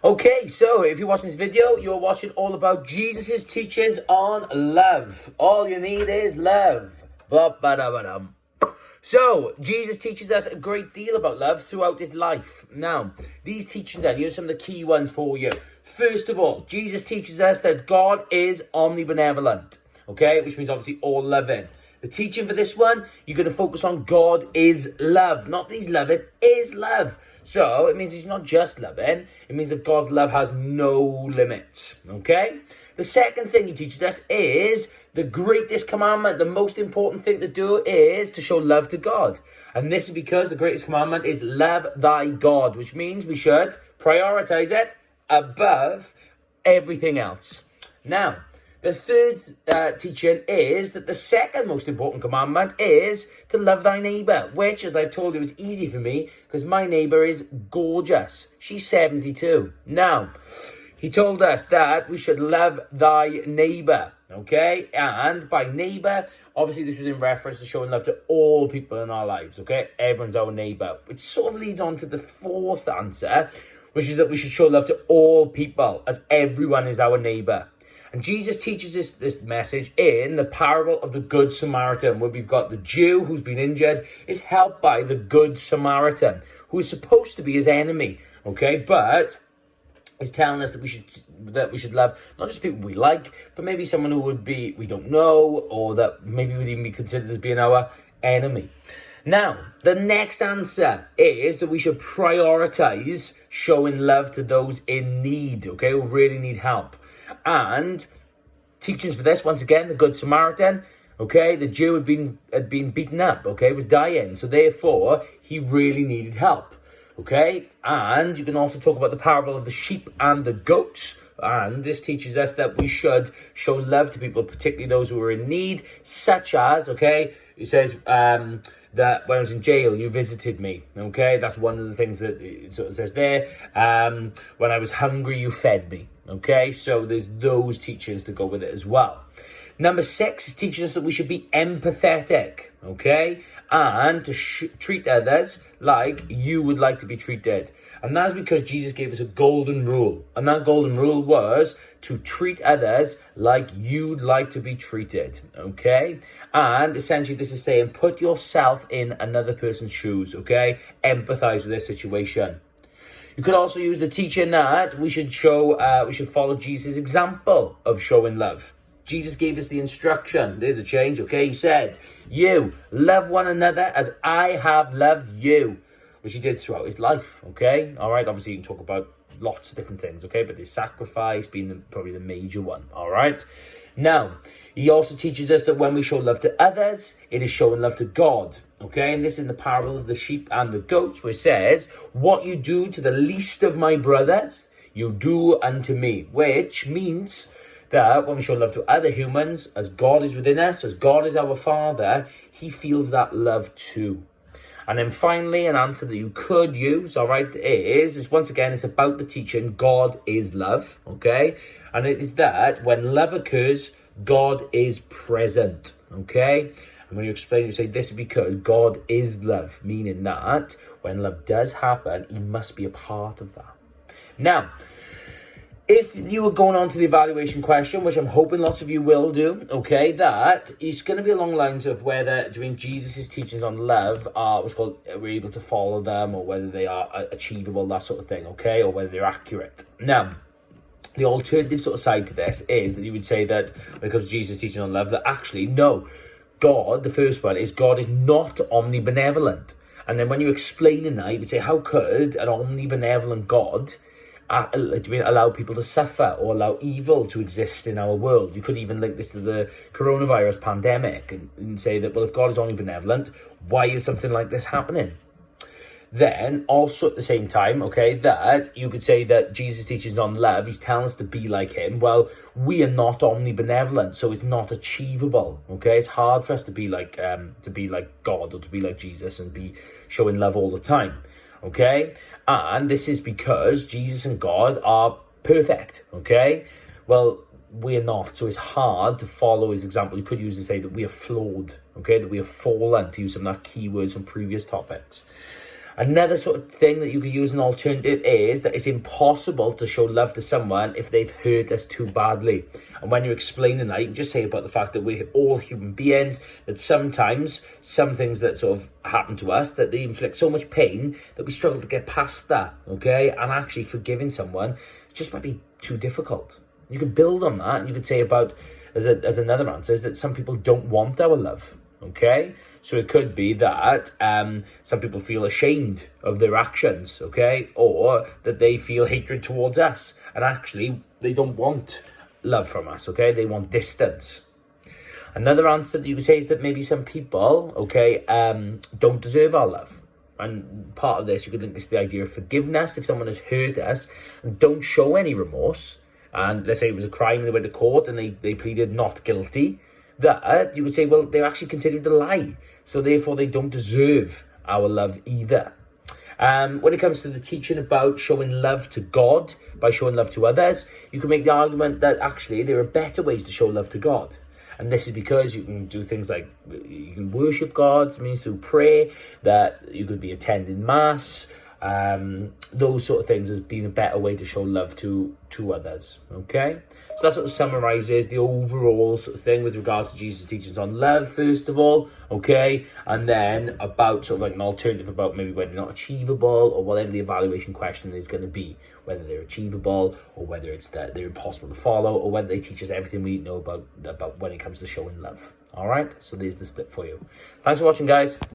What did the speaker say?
Okay, so if you're watching this video, you're watching all about Jesus' teachings on love. All you need is love. Ba-ba-da-ba-dum. So, Jesus teaches us a great deal about love throughout his life. Now, these teachings then, here's some of the key ones for you. First of all, Jesus teaches us that God is omnibenevolent, okay, which means obviously all-loving. The teaching for this one, you're going to focus on God is love. Not that he's loving, is love. So, it means he's not just loving. It means that God's love has no limits, okay? The second thing he teaches us is the greatest commandment. The most important thing to do is to show love to God. And this is because the greatest commandment is love thy God, which means we should prioritize it above everything else. Now, the third teaching is that the second most important commandment is to love thy neighbour, which, as I've told you, is easy for me because my neighbour is gorgeous. She's 72. Now, he told us that we should love thy neighbour, okay? And by neighbour, obviously this was in reference to showing love to all people in our lives, okay? Everyone's our neighbour, which sort of leads on to the fourth answer, which is that we should show love to all people as everyone is our neighbour. And Jesus teaches this message in the parable of the Good Samaritan, where we've got the Jew who's been injured is helped by the Good Samaritan, who is supposed to be his enemy, okay? But he's telling us that we should love not just people we like, but maybe someone who would be we don't know, or that maybe would even be considered as being our enemy. Now, the next answer is that we should prioritize showing love to those in need, okay, who really need help. And teachings for this, once again, the Good Samaritan, okay, the Jew had been beaten up, okay, was dying, so therefore he really needed help, okay. And you can also talk about the parable of the sheep and the goats, and this teaches us that we should show love to people, particularly those who are in need, such as, okay, it says that when I was in jail, you visited me, okay, that's one of the things that it sort of says there. When I was hungry, you fed me. Okay, so there's those teachings to go with it as well. Number 6 is teaching us that we should be empathetic, okay? And to treat others like you would like to be treated. And that's because Jesus gave us a golden rule. And that golden rule was to treat others like you'd like to be treated, okay? And essentially this is saying put yourself in another person's shoes, okay? Empathize with their situation. You could also use the teaching that we should follow Jesus' example of showing love. Jesus gave us the instruction. There's a change, okay? He said, you love one another as I have loved you, which he did throughout his life, okay? All right, obviously you can talk about lots of different things, okay? But his sacrifice being probably the major one, all right? Now, he also teaches us that when we show love to others, it is showing love to God, okay? And this is in the parable of the sheep and the goats, where it says, what you do to the least of my brothers, you do unto me, which means that when we show love to other humans, as God is within us, as God is our Father, he feels that love too. And then finally, an answer that you could use, all right, is once again, it's about the teaching, God is love, okay? And it is that when love occurs, God is present, okay? And when you explain, you say this is because God is love, meaning that when love does happen, he must be a part of that. Now, if you were going on to the evaluation question, which I'm hoping lots of you will do, okay, that is going to be along the lines of whether doing Jesus' teachings on love we're able to follow them, or whether they are achievable, that sort of thing, okay, or whether they're accurate. Now, the alternative sort of side to this is that you would say that when it comes to Jesus' teaching on love, that actually, no, God, the first one, is God is not omnibenevolent. And then when you explain in that, you would say, how could an omnibenevolent God allow people to suffer or allow evil to exist in our world? You could even link this to the coronavirus pandemic and say that, well, if God is omnibenevolent, why is something like this happening? Then also at the same time, okay, that you could say that Jesus teaches on love, he's telling us to be like him. Well, we are not omnibenevolent, so it's not achievable, okay? It's hard for us to be like God, or to be like Jesus and be showing love all the time, okay? And this is because Jesus and God are perfect, okay? Well, we're not, so it's hard to follow his example. You could use to say that we are flawed, okay? That we have fallen, to use some of that keywords from previous topics. Another sort of thing that you could use an alternative is that it's impossible to show love to someone if they've hurt us too badly. And when you're explaining that, you can just say about the fact that we're all human beings, that sometimes some things that sort of happen to us, that they inflict so much pain that we struggle to get past that, okay? And actually forgiving someone just might be too difficult. You could build on that, and you could say about, as another answer, is that some people don't want our love. Okay, so it could be that some people feel ashamed of their actions, okay, or that they feel hatred towards us, and actually they don't want love from us, okay, they want distance. Another answer that you could say is that maybe some people, okay, don't deserve our love. And part of this, you could link this to the idea of forgiveness. If someone has hurt us and don't show any remorse, and let's say it was a crime and they went to court and they pleaded not guilty, that you would say, well, they're actually continuing to lie, so therefore they don't deserve our love either. When it comes to the teaching about showing love to God by showing love to others, you can make the argument that actually there are better ways to show love to God. And this is because you can do things like you can worship God, it means through prayer, that you could be attending mass, those sort of things as being a better way to show love to others, okay? So that sort of summarizes the overall sort of thing with regards to Jesus' teachings on love, first of all, okay? And then about sort of like an alternative about maybe whether they're not achievable or whatever the evaluation question is going to be, whether they're achievable or whether it's that they're impossible to follow or whether they teach us everything we need to know about when it comes to showing love, all right? So there's the split for you. Thanks for watching, guys.